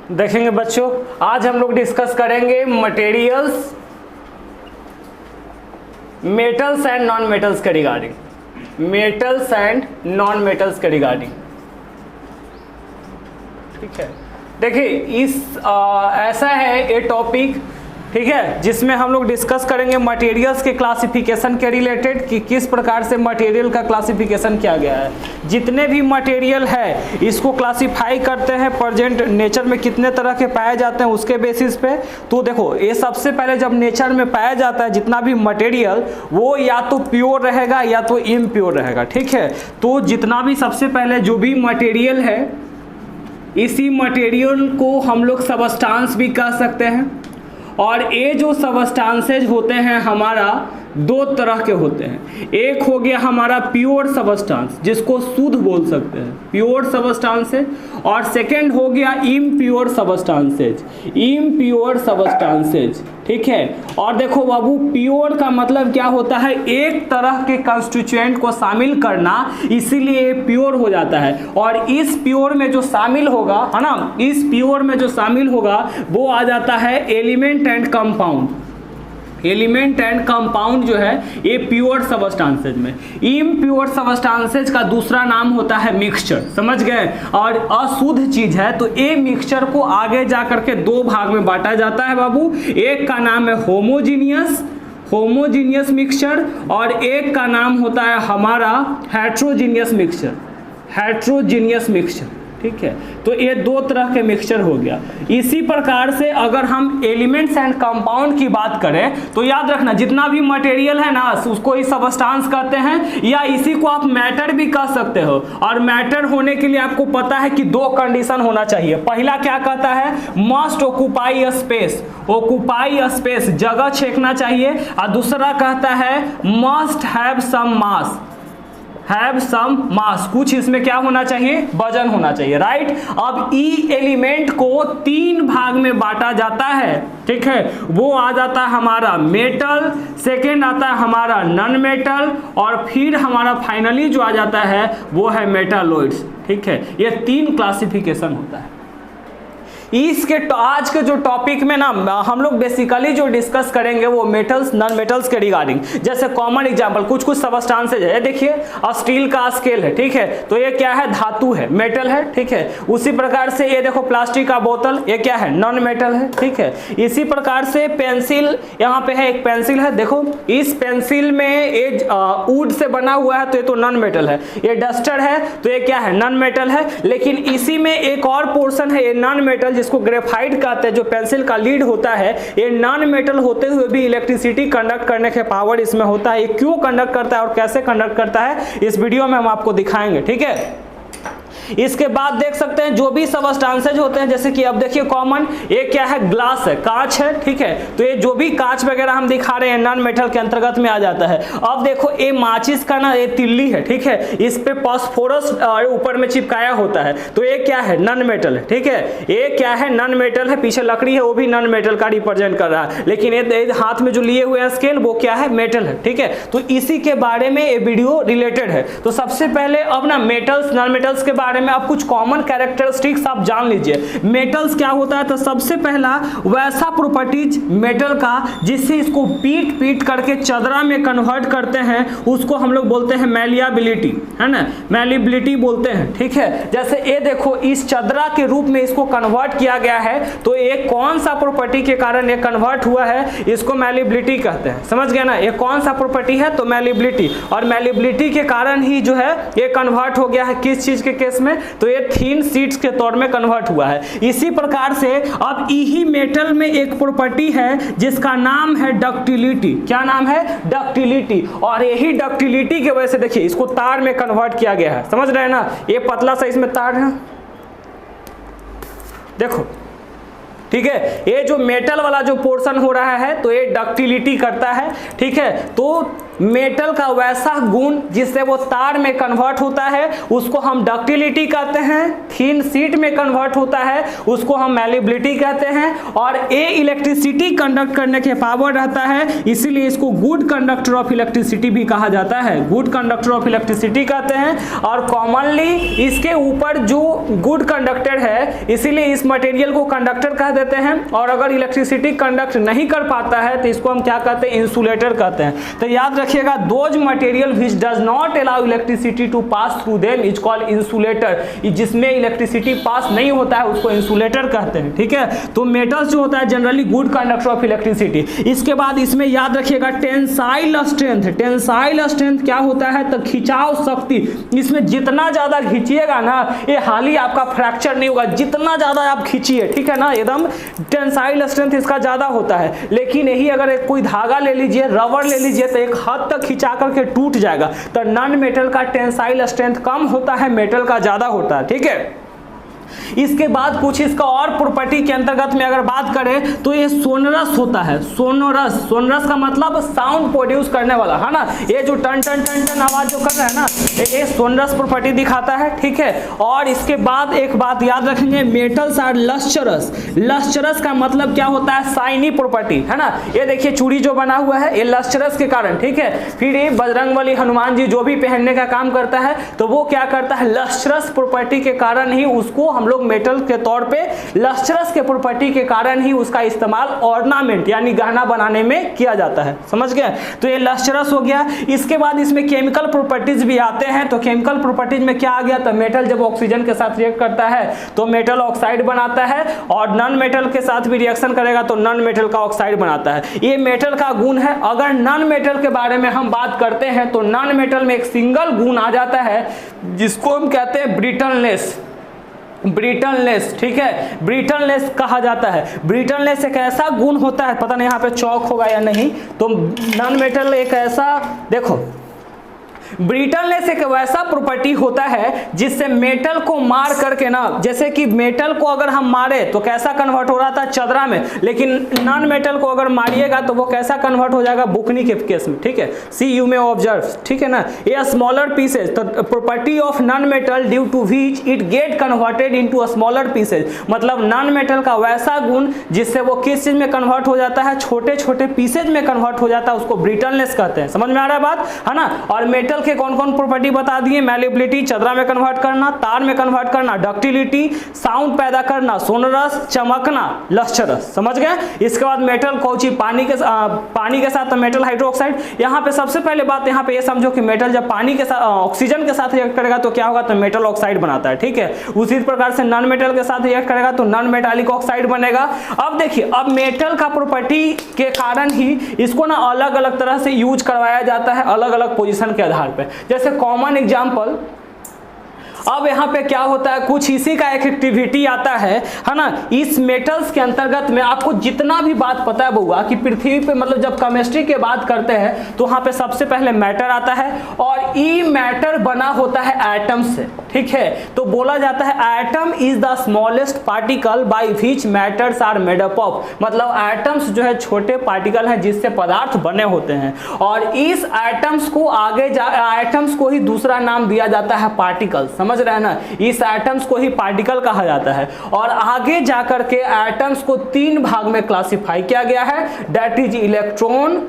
देखेंगे बच्चों, आज हम लोग डिस्कस करेंगे materials, metals and non metals के regarding, metals and non metals के रिगार्डिंग। ठीक है, देखिए ऐसा है ये टॉपिक, ठीक है, जिसमें हम लोग डिस्कस करेंगे मटेरियल्स के क्लासिफिकेशन के रिलेटेड कि किस प्रकार से मटेरियल का क्लासिफिकेशन किया गया है। जितने भी मटेरियल है इसको क्लासिफाई करते हैं प्रेजेंट नेचर में कितने तरह के पाए जाते हैं उसके बेसिस पे। तो देखो, ये सबसे पहले जब नेचर में पाया जाता है जितना भी मटेरियल, वो या तो प्योर रहेगा या तो इम्प्योर रहेगा। ठीक है, तो जितना भी सबसे पहले जो भी मटेरियल है, इसी मटेरियल को हम लोग सबस्टांस भी कह सकते हैं। और ये जो सबस्टांसेज होते हैं हमारा दो तरह के होते हैं। एक हो गया हमारा प्योर सबस्टांस, जिसको शुद्ध बोल सकते हैं, प्योर सबस्टांसेज, और सेकंड हो गया इम्प्योर सबस्टांसेज, इम्प्योर सबस्टांसेज। ठीक है, और देखो बाबू, प्योर का मतलब क्या होता है, एक तरह के कंस्टिट्यूएंट को शामिल करना, इसीलिए प्योर हो जाता है। और इस प्योर में जो शामिल होगा, है ना, इस प्योर में जो शामिल होगा वो आ जाता है element and compound. Element and compound जो है ये प्योर सबस्टांसेज में। इम्प्योर सबस्टांसेज का दूसरा नाम होता है मिक्सचर, समझ गए। और अशुद्ध चीज है तो ये मिक्सचर को आगे जा करके दो भाग में बांटा जाता है बाबू। एक का नाम है होमोजीनियस मिक्सचर, और एक का नाम होता है हमारा हेट्रोजीनियस मिक्सचर। ठीक है, तो ये दो तरह के मिक्सचर हो गया। इसी प्रकार से अगर हम एलिमेंट्स एंड कंपाउंड की बात करें तो याद रखना, जितना भी मटेरियल है ना उसको ही सबस्टांस कहते हैं, या इसी को आप मैटर भी कह सकते हो। और मैटर होने के लिए आपको पता है कि दो कंडीशन होना चाहिए। पहला क्या कहता है, मस्ट ऑक्यूपाई स्पेस, जगह छेकना चाहिए। और दूसरा कहता है मस्ट हैव सम मास, कुछ इसमें क्या होना चाहिए, वजन होना चाहिए, राइट। अब ई एलिमेंट को तीन भाग में बांटा जाता है। ठीक है, वो आ जाता है हमारा मेटल, सेकेंड आता है हमारा नॉन मेटल, और फिर हमारा फाइनली जो आ जाता है वो है मेटालॉइड्स। ठीक है, ये तीन क्लासिफिकेशन होता है। इसके आज के जो टॉपिक में ना हम लोग बेसिकली जो डिस्कस करेंगे वो मेटल्स नॉन मेटल्स के रिगार्डिंग। जैसे कॉमन एग्जांपल कुछ सबस्टांसेज है, देखिए स्टील का स्केल है, ठीक है, तो ये क्या है, धातु है, मेटल है। ठीक है, उसी प्रकार से ये देखो प्लास्टिक का बोतल, ये क्या है, नॉन मेटल है। ठीक है, इसी प्रकार से पेंसिल, यहाँ पे है एक पेंसिल है, देखो इस पेंसिल में ये वुड से बना हुआ है तो ये तो नॉन मेटल है। ये डस्टर है तो ये क्या है, नॉन मेटल है। लेकिन इसी में एक और पोर्शन है ये नॉन मेटल, जिसको ग्रेफाइट कहते हैं, जो पेंसिल का लीड होता है। ये नॉन मेटल होते हुए भी इलेक्ट्रिसिटी कंडक्ट करने के पावर इसमें होता है। ये क्यों कंडक्ट करता है और कैसे कंडक्ट करता है इस वीडियो में हम आपको दिखाएंगे। ठीक है, इसके बाद देख सकते हैं जो भी सबस्टांसेज होते हैं, जैसे कि अब देखिए कॉमन, ये क्या है, ग्लास है, कांच है। ठीक है, तो ये जो भी कांच वगैरह हम दिखा रहे हैं नॉन मेटल के अंतर्गत में आ जाता है। अब देखो ये माचिस का ना ये तिल्ली है, ठीक है, इस पे फास्फोरस ऊपर में चिपकाया होता है, तो ये क्या है, नॉन मेटल है। ठीक है, ये क्या है, नॉन मेटल है। पीछे लकड़ी है वो भी नॉन मेटल का रिप्रेजेंट कर रहा है, लेकिन ये हाथ में जो लिए हुए स्केल वो क्या है, मेटल है। ठीक है, तो इसी के बारे में ये वीडियो रिलेटेड है। तो सबसे पहले अब ना मेटल्स नॉन मेटल्स के बारे में आप कुछ कॉमन कैरेक्टरिस्टिक्स आप जान लीजिए। मेटल्स क्या होता है, तो सबसे पहला वैसा प्रॉपर्टीज मेटल का जिससे इसको पीट करके चदरा में कन्वर्ट करते हैं, उसको हम लोग बोलते हैं मैलिएबिलिटी, है ना, मैलिएबिलिटी बोलते हैं। ठीक है, जैसे ये देखो इस चदरा के रूप में इसको कन्वर्ट किया गया है, तो ये कौन सा प्रॉपर्टी के कारण ये कन्वर्ट हुआ है, इसको मैलिएबिलिटी कहते हैं। समझ गए ना, ये कौन सा प्रॉपर्टी है, तो मैलिएबिलिटी। और मैलिएबिलिटी के कारण ही जो है ये कन्वर्ट हो गया है किस चीज के केस में, तो ये थीन शीट्स के तौर में कन्वर्ट हुआ है। इसी प्रकार से अब यही मेटल में एक प्रॉपर्टी है जिसका नाम है डक्टिलिटी। क्या नाम है, डक्टिलिटी। और यही डक्टिलिटी की वजह से देखिए इसको तार में कन्वर्ट किया गया है। समझ रहे हैं ना, ये पतला सा इसमें तार है, देखो। ठीक है, ये जो मेटल वाला जो पोर्शन हो रहा है तो ये डक्टिलिटी करता है। ठीक है, तो मेटल का वैसा गुण जिससे वो तार में कन्वर्ट होता है उसको हम डक्टिलिटी कहते हैं, थिन शीट में कन्वर्ट होता है उसको हम मैलिबिलिटी कहते हैं, और ए इलेक्ट्रिसिटी कंडक्ट करने के पावर रहता है, इसीलिए इसको गुड कंडक्टर ऑफ इलेक्ट्रिसिटी भी कहा जाता है, गुड कंडक्टर ऑफ इलेक्ट्रिसिटी कहते हैं। और कॉमनली इसके ऊपर जो गुड कंडक्टर है इसीलिए इस मटेरियल को कंडक्टर कह देते हैं, और अगर इलेक्ट्रिसिटी कंडक्ट नहीं कर पाता है तो इसको हम क्या कहते हैं, इंसुलेटर कहते हैं। तो याद रखिएगा, those material which does not allow electricity to pass through them is called insulator, जिसमें इलेक्ट्रिसिटी पास नहीं होता है उसको इंसुलेटर कहते हैं, ठीक है। तो मेटल्स जो होता है generally good conductor of electricity. इसके बाद इसमें याद रखिएगा टेंसाइल स्ट्रेंथ, टेंसाइल स्ट्रेंथ क्या होता है, तो खिंचाव शक्ति, इसमें जितना ज्यादा खींचिएगा ना ये हाल ही आपका फ्रैक्चर नहीं होगा, जितना ज्यादा आप खींचिए, ठीक है ना, एकदम टेंसाइल स्ट्रेंथ इसका ज्यादा होता है। लेकिन यही अगर एक कोई धागा ले लीजिए, रबर ले लीजिए तो एक हद तक खिंचा करके टूट जाएगा। तो नॉन मेटल का टेंसाइल स्ट्रेंथ कम होता है, मेटल का ज्यादा होता है, ठीक है। इसके बाद कुछ इसका और प्रॉपर्टी के अंतर्गत में अगर बात करें तो ये सोनरस होता है, सोनरस, सोनरस का मतलब साउंड प्रोड्यूस करने वाला, है ना, ये जो टन टन टन टन आवाज जो कर रहा है ना ये सोनरस प्रॉपर्टी दिखाता है, ठीक है। और इसके बाद एक बात याद रखेंगे, मेटल्स आर लस्चरस, लस्चरस का मतलब क्या होता है, शाइनी प्रॉपर्टी, है ना। ये देखिए चूड़ी जो बना हुआ है ये लस्चरस के कारण, ठीक है। फिर ये बजरंगबली हनुमान जी जो भी पहनने का काम करता है तो वो क्या करता है, लस्चरस प्रॉपर्टी के कारण ही उसको हम लोग मेटल के तौर पे, लस्चरस के प्रॉपर्टी के कारण ही उसका इस्तेमाल ऑर्नामेंट यानी गहना बनाने में किया जाता है, समझ गए। तो ये लस्चरस हो गया। इसके बाद इसमें केमिकल प्रॉपर्टीज भी आते हैं। तो केमिकल प्रॉपर्टीज में क्या आ गया, तो मेटल जब ऑक्सीजन के साथ रिएक्ट करता है तो मेटल ऑक्साइड बनाता है, और नॉन मेटल के साथ भी रिएक्शन करेगा तो नॉन मेटल का ऑक्साइड बनाता है। ये मेटल का गुण है। अगर नॉन मेटल के बारे में हम बात करते हैं तो नॉन मेटल में एक सिंगल गुण आ जाता है जिसको हम कहते हैं ब्रिटलनेस, ब्रिटलनेस, ठीक है, ब्रिटलनेस कहा जाता है। ब्रिटलनेस एक ऐसा गुण होता है, पता नहीं यहाँ पे चौक होगा या नहीं, तो नॉन मेटल एक ऐसा, देखो ब्रिटलनेस एक वैसा प्रॉपर्टी होता है जिससे मेटल को मार करके ना, जैसे कि मेटल को अगर हम मारे तो कैसा कन्वर्ट हो रहा था चदरा में, लेकिन नॉन मेटल को अगर मारिएगा तो वो कैसा कन्वर्ट हो जाएगा, बुकनी के केस में, ठीक है। सी यू में ऑब्जर्व, ठीक है ना, ये स्मॉलर पीसेज, तो property of non metal due to which it get converted into smaller pieces, मतलब नॉन मेटल का वैसा गुण जिससे वो किस चीज में कन्वर्ट हो जाता है, छोटे छोटे पीसेज में कन्वर्ट हो जाता है, उसको ब्रिटलनेस कहते हैं। समझ में आ रहा है बात, है ना। और मेटल के कौन कौन प्रॉपर्टी बता दिए, मैलिबिलिटी, चदरा में कन्वर्ट करना, तार में कन्वर्ट करना, डक्टिलिटी, साउंड पैदा करना, सोनरस, चमकना, लस्चरस, समझ गए। इसके बाद मेटल कौची, पानी के साथ मेटल हाइड्रोक्साइड। यहाँ पे सबसे पहले बात यहाँ पे ये समझो कि मेटल जब पानी के साथ ऑक्सीजन के साथ रिएक्ट करेगा तो क्या होगा, तो मेटल ऑक्साइड बनाता है, ठीक है। उसी प्रकार से नॉन मेटल के साथ रिएक्ट करेगा तो नॉन मेटालिक ऑक्साइड बनेगा। अब देखिए, अब मेटल का प्रॉपर्टी के कारण ही इसको ना अलग अलग तरह से यूज करवाया जाता है, अलग अलग पोजीशन के आधार पे। जैसे कॉमन एग्जांपल, अब यहाँ पे क्या होता है, कुछ इसी का एक एक्टिविटी आता है ना। इस मेटल्स के अंतर्गत में आपको जितना भी बात पता है बउआ कि पृथ्वी पे मतलब जब केमिस्ट्री की बात करते हैं तो वहाँ पे सबसे पहले मैटर आता है, और ई मैटर बना होता है एटम से, ठीक है। तो बोला जाता है atom is the smallest particle by which matters are made up of, मतलब एटम्स जो है छोटे पार्टिकल हैं जिससे पदार्थ बने होते हैं, और इस एटम्स को एटम्स को ही दूसरा नाम दिया जाता है पार्टिकल, समझ रहे हैं ना। इस एटम्स को ही पार्टिकल कहा जाता है, और आगे जाकर के एटम्स को 3 भाग में क्लासिफाई किया गया है, दैट इज इलेक्ट्रॉन,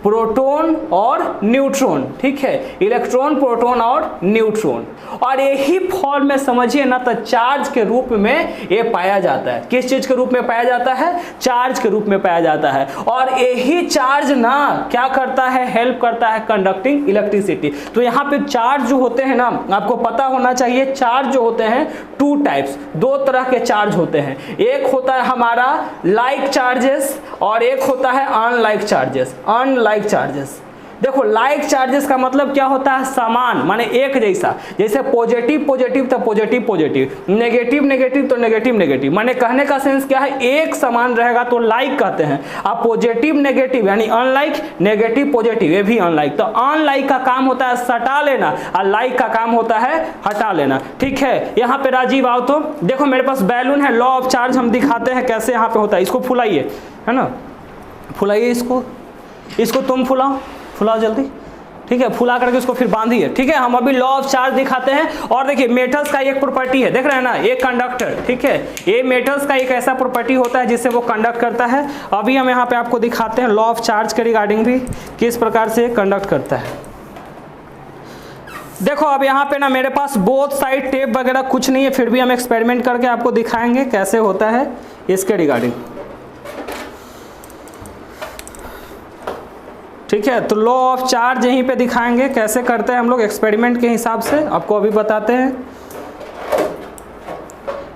प्रोटॉन और न्यूट्रॉन, ठीक है, इलेक्ट्रॉन, प्रोटॉन और न्यूट्रॉन। और यही फॉर्म में समझिए ना तो चार्ज के रूप में ये पाया जाता है। किस चीज के रूप में पाया जाता है, चार्ज के रूप में पाया जाता है। और यही चार्ज ना क्या करता है, हेल्प करता है कंडक्टिंग इलेक्ट्रिसिटी। तो यहाँ पे चार्ज जो होते हैं ना, आपको पता होना चाहिए, चार्ज जो होते हैं 2 टाइप्स, 2 तरह के चार्ज होते हैं। एक होता है हमारा लाइक चार्जेस और एक होता है अनलाइक चार्जेस, अनलाइक चार्जेस। देखो लाइक चार्जेस का मतलब क्या होता है, समान, माने एक जैसा, जैसे पॉजिटिव पॉजिटिव तो पॉजिटिव पॉजिटिव, नेगेटिव नेगेटिव तो नेगेटिव नेगेटिव, माने कहने का सेंस क्या है, एक समान रहेगा तो लाइक कहते हैं। अब पॉजिटिव नेगेटिव यानी अनलाइक, नेगेटिव पॉजिटिव ये भी अनलाइक। तो अनलाइक का काम होता है सटा लेना और लाइक का काम होता है हटा लेना, ठीक है। यहाँ पे राजीव आओ तो देखो मेरे पास बैलून है, लॉ ऑफ चार्ज हम दिखाते हैं कैसे यहाँ पे होता है। इसको फुलाइए, है ना, फुलाइए इसको, इसको तुम फुलाओ, फुलाओ जल्दी, ठीक है, फुला करके उसको फिर बांधिए, ठीक है। हम अभी लॉ ऑफ चार्ज दिखाते हैं। और देखिए मेटल्स का एक प्रॉपर्टी है, देख रहे हैं ना, एक कंडक्टर, ठीक है, ये मेटल्स का एक ऐसा प्रॉपर्टी होता है जिससे वो कंडक्ट करता है। अभी हम यहाँ पे आपको दिखाते हैं लॉ ऑफ चार्ज के रिगार्डिंग भी किस प्रकार से कंडक्ट करता है। देखो अब यहाँ पे ना मेरे पास बोथ साइड टेप वगैरह कुछ नहीं है, फिर भी हम एक्सपेरिमेंट करके आपको दिखाएंगे कैसे होता है इसके रिगार्डिंग, ठीक है। तो लॉ ऑफ चार्ज यहीं पे दिखाएंगे कैसे करते हैं हम लोग एक्सपेरिमेंट के हिसाब से, आपको अभी बताते हैं।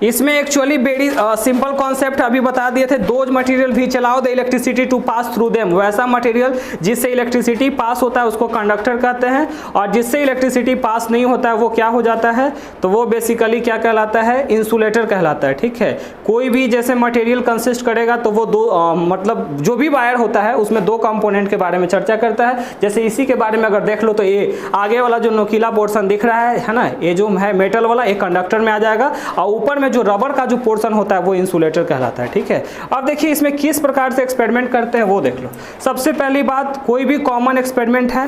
इसमें एक्चुअली वेरी सिंपल कॉन्सेप्ट अभी बता दिए थे, दोज मटेरियल भी चलाओ the electricity to pass through them, वैसा मटेरियल जिससे इलेक्ट्रिसिटी पास होता है उसको कंडक्टर कहते हैं, और जिससे इलेक्ट्रिसिटी पास नहीं होता है वो क्या हो जाता है, तो वो बेसिकली क्या कहलाता है, इंसुलेटर कहलाता है, ठीक है। कोई भी जैसे मटेरियल कंसिस्ट करेगा तो वो दो मतलब जो भी वायर होता है उसमें दो कंपोनेंट के बारे में चर्चा करता है। जैसे इसी के बारे में अगर देख लो तो ये आगे वाला जो नोकीला पोर्शन दिख रहा है ना, ये जो है मेटल वाला, एक कंडक्टर में आ जाएगा, और ऊपर में जो रबर का जो पोर्शन होता है वो इंसुलेटर कहलाता है, ठीक है। अब देखिए इसमें किस प्रकार से एक्सपेरिमेंट करते हैं वो देख लो। सबसे पहली बात, कोई भी कॉमन एक्सपेरिमेंट है,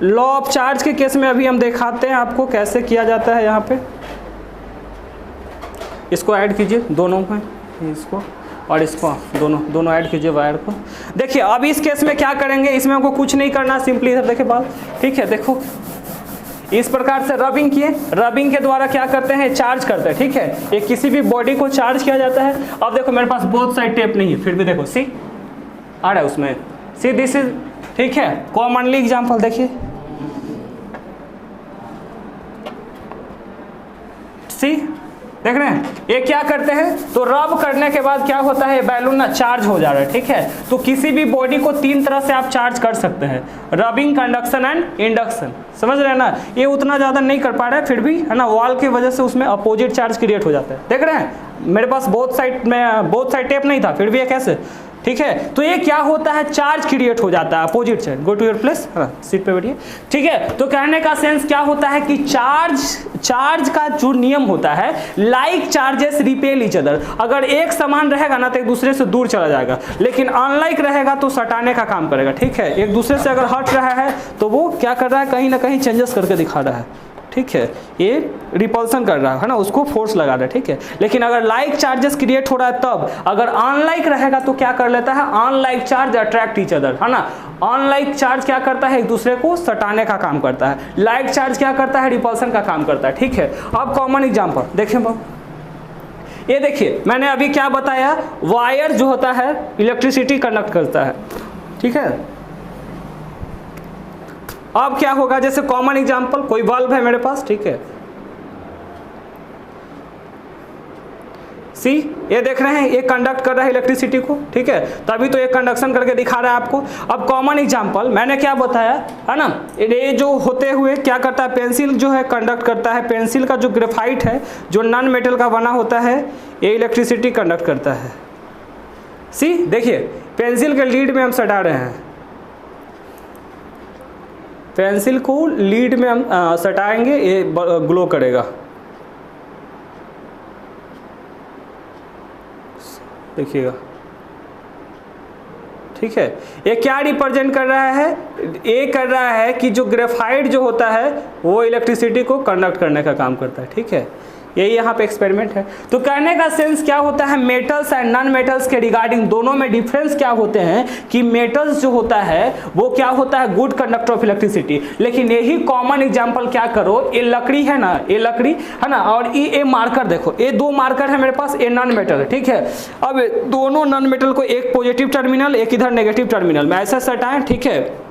लॉ ऑफ चार्ज के केस में अभी हम दिखाते हैं आपको कैसे किया जाता है। यहाँ पे इसको ऐड कीजिए दोनों में, इसको और इसको दोनों ऐड कीजिए वायर को। देखिए अब इस केस में क्या करेंगे, इसमें हमको कुछ नहीं करना, सिंपली इधर देखिए बात, ठीक है। देखो इस प्रकार से रबिंग किए, रबिंग के द्वारा क्या करते हैं, चार्ज करते हैं, ठीक है। ये किसी भी बॉडी को चार्ज किया जाता है। अब देखो मेरे पास बोथ साइड टेप नहीं है, फिर भी देखो सी आ रहा है उसमें, सी दिस इज, ठीक है। कॉमनली एग्जांपल देखिए, सी देख रहे हैं, ये क्या करते हैं, तो रब करने के बाद क्या होता है, बैलून ना चार्ज हो जा रहा है, ठीक है। तो किसी भी बॉडी को तीन तरह से आप चार्ज कर सकते हैं, रबिंग, कंडक्शन एंड इंडक्शन, समझ रहे हैं ना। ये उतना ज़्यादा नहीं कर पा रहा है, फिर भी है ना, वॉल की वजह से उसमें अपोजिट चार्ज क्रिएट हो जाता है, देख रहे हैं। मेरे पास बोथ साइड टेप नहीं था, फिर भी ये कैसे, ठीक है। तो ये क्या होता है, चार्ज क्रिएट हो जाता है opposite side. Go to your place, seat पे बैठिए, ठीक है। तो कहने का सेंस क्या होता है कि चार्ज का जो नियम होता है, like charges repel each other, अगर एक समान रहेगा ना तो एक दूसरे से दूर चला जाएगा, लेकिन अनलाइक रहेगा तो सटाने का काम करेगा, ठीक है। एक दूसरे से अगर हट रहा है तो वो क्या कर रहा है, कहीं ना कहीं चेंजेस करके दिखा रहा है, ठीक है। ये रिपल्सन कर रहा है ना, उसको फोर्स लगा रहा है, ठीक है। लेकिन अगर लाइक चार्जेस क्रिएट हो रहा है तब, अगर अनलाइक रहेगा तो क्या कर लेता है, unlike charge attract each other, है ना। अनलाइक चार्ज क्या करता है, एक दूसरे को सटाने का काम करता है, लाइक चार्ज क्या करता है, रिपल्सन का काम करता है, ठीक है। अब कॉमन एग्जांपल देखिए, ये देखिए मैंने अभी क्या बताया, वायर जो होता है इलेक्ट्रिसिटी कंडक्ट करता है, ठीक है। अब क्या होगा, जैसे कॉमन एग्जांपल, कोई बल्ब है मेरे पास, ठीक है, सी ये देख रहे हैं, ये कंडक्ट कर रहा है इलेक्ट्रिसिटी को, ठीक है। तभी तो ये कंडक्शन करके दिखा रहा है आपको। अब कॉमन एग्जांपल मैंने क्या बताया है ना, ये जो होते हुए क्या करता है, पेंसिल जो है कंडक्ट करता है, पेंसिल का जो ग्रेफाइट है जो नॉन मेटल का बना होता है, ये इलेक्ट्रिसिटी कंडक्ट करता है। सी देखिए पेंसिल के लीड में हम सटा रहे हैं, पेंसिल को लीड में हम सटाएंगे, ये ग्लो करेगा, देखिएगा, ठीक है। ये क्या रिप्रेजेंट कर रहा है, ये कर रहा है कि जो ग्रेफाइट जो होता है वो इलेक्ट्रिसिटी को कंडक्ट करने का काम करता है, ठीक है। यही यहाँ पे एक्सपेरिमेंट है। तो कहने का सेंस क्या होता है, मेटल्स एंड नॉन मेटल्स के रिगार्डिंग दोनों में डिफरेंस क्या होते हैं कि मेटल्स जो होता है वो क्या होता है, गुड कंडक्टर ऑफ इलेक्ट्रिसिटी। लेकिन यही कॉमन एग्जांपल क्या करो, ये लकड़ी है ना, ये लकड़ी है ना, और ये मार्कर देखो, ये दो मार्कर है मेरे पास, ये नॉन मेटल है, ठीक है। अब दोनों नॉन मेटल को एक पॉजिटिव टर्मिनल, एक इधर नेगेटिव टर्मिनल में ऐसा सटाएं, ठीक है।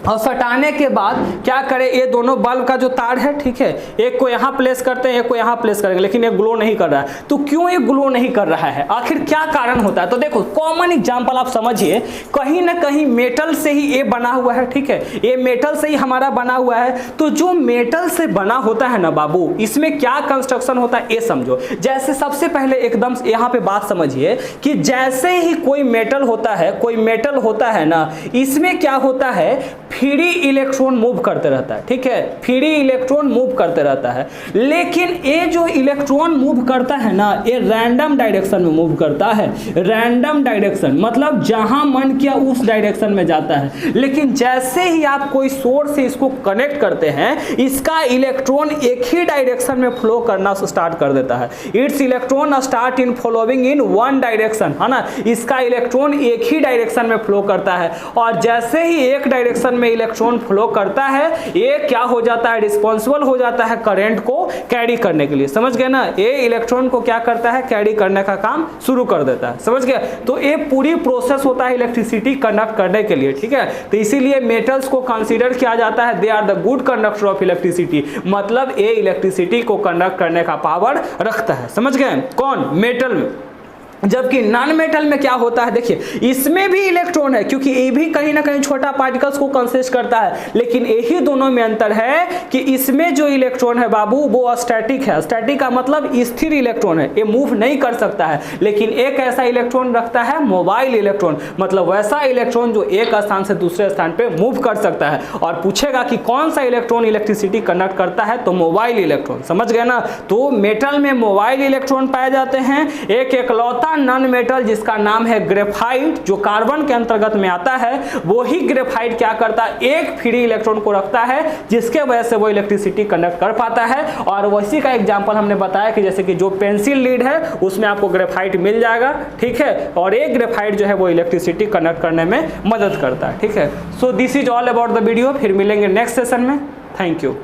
और सटाने के बाद क्या करें, ये दोनों बल्ब का जो तार है, ठीक है, एक को यहाँ प्लेस करते हैं, एक को यहाँ प्लेस करेंगे, लेकिन ये ग्लो नहीं कर रहा है। तो क्यों ये ग्लो नहीं कर रहा है, आखिर क्या कारण होता है। तो देखो कॉमन एग्जांपल आप समझिए, कहीं ना कहीं मेटल से ही ये बना हुआ है, ठीक है, ये मेटल से ही हमारा बना हुआ है। तो जो मेटल से बना होता है ना बाबू, इसमें क्या कंस्ट्रक्शन होता है ये समझो। जैसे सबसे पहले एकदम यहाँ पे बात समझिए कि जैसे ही कोई मेटल होता है, कोई मेटल होता है ना, इसमें क्या होता है, फ्री इलेक्ट्रॉन मूव करते रहता है, ठीक है, फ्री इलेक्ट्रॉन मूव करते रहता है। लेकिन ये जो इलेक्ट्रॉन मूव करता है ना, ये रैंडम डायरेक्शन में मूव करता है। रैंडम डायरेक्शन मतलब जहां मन किया उस डायरेक्शन में जाता है। लेकिन जैसे ही आप कोई सोर्स से इसको कनेक्ट करते हैं, इसका इलेक्ट्रॉन एक ही डायरेक्शन में फ्लो करना स्टार्ट कर देता है। Its electron start in flowing in one direction, है ना। इसका इलेक्ट्रॉन एक ही डायरेक्शन में फ्लो करता है, और जैसे ही एक डायरेक्शन में इलेक्ट्रॉन फ्लो करता है, ये क्या हो जाता है, रिस्पॉन्सिबल हो जाता है करंट को कैरी करने के लिए। समझ गए ना, ये इलेक्ट्रॉन को क्या करता है, कैरी करने का काम शुरू कर देता है। समझ गए, तो ये पूरी प्रोसेस होता है इलेक्ट्रिसिटी कंडक्ट करने के लिए, ठीक है। तो इसीलिए मेटल्स को कंसीडर किया जाता है, they are the good conductor of electricity, मतलब ये इलेक्ट्रिसिटी को कंडक्ट करने का पावर रखता है। समझ गए, कौन, मेटल में। जबकि नॉन मेटल में क्या होता है, देखिए इसमें भी इलेक्ट्रॉन है, क्योंकि ये भी कहीं ना कहीं छोटा पार्टिकल्स को कंसिस्ट करता है, लेकिन यही दोनों में अंतर है कि इसमें जो इलेक्ट्रॉन है बाबू वो स्टैटिक है। स्टैटिक का मतलब स्थिर इलेक्ट्रॉन है, ये मूव नहीं कर सकता है। लेकिन एक ऐसा इलेक्ट्रॉन रखता है मोबाइल इलेक्ट्रॉन, मतलब वैसा इलेक्ट्रॉन जो एक स्थान से दूसरे स्थान पे मूव कर सकता है। और पूछेगा कि कौन सा इलेक्ट्रॉन इलेक्ट्रिसिटी कंडक्ट करता है, तो मोबाइल इलेक्ट्रॉन। समझ गए ना, तो मेटल में मोबाइल इलेक्ट्रॉन पाए जाते हैं। एक एकलौता नॉन मेटल जिसका नाम है ग्रेफाइट, जो कार्बन के अंतर्गत में आता है, वो ही ग्रेफाइट क्या करता है, एक फ्री इलेक्ट्रॉन को रखता है, जिसके वजह से वो इलेक्ट्रिसिटी कंडक्ट कर पाता है। और वैसी का एग्जांपल हमने बताया कि जैसे कि जो पेंसिल लीड है उसमें आपको ग्रेफाइट मिल जाएगा, ठीक है। और एक ग्रेफाइट जो है वो इलेक्ट्रिसिटी कंडक्ट करने में मदद करता है, ठीक है। So this is all about the video. फिर मिलेंगे नेक्स्ट सेशन में। Thank you.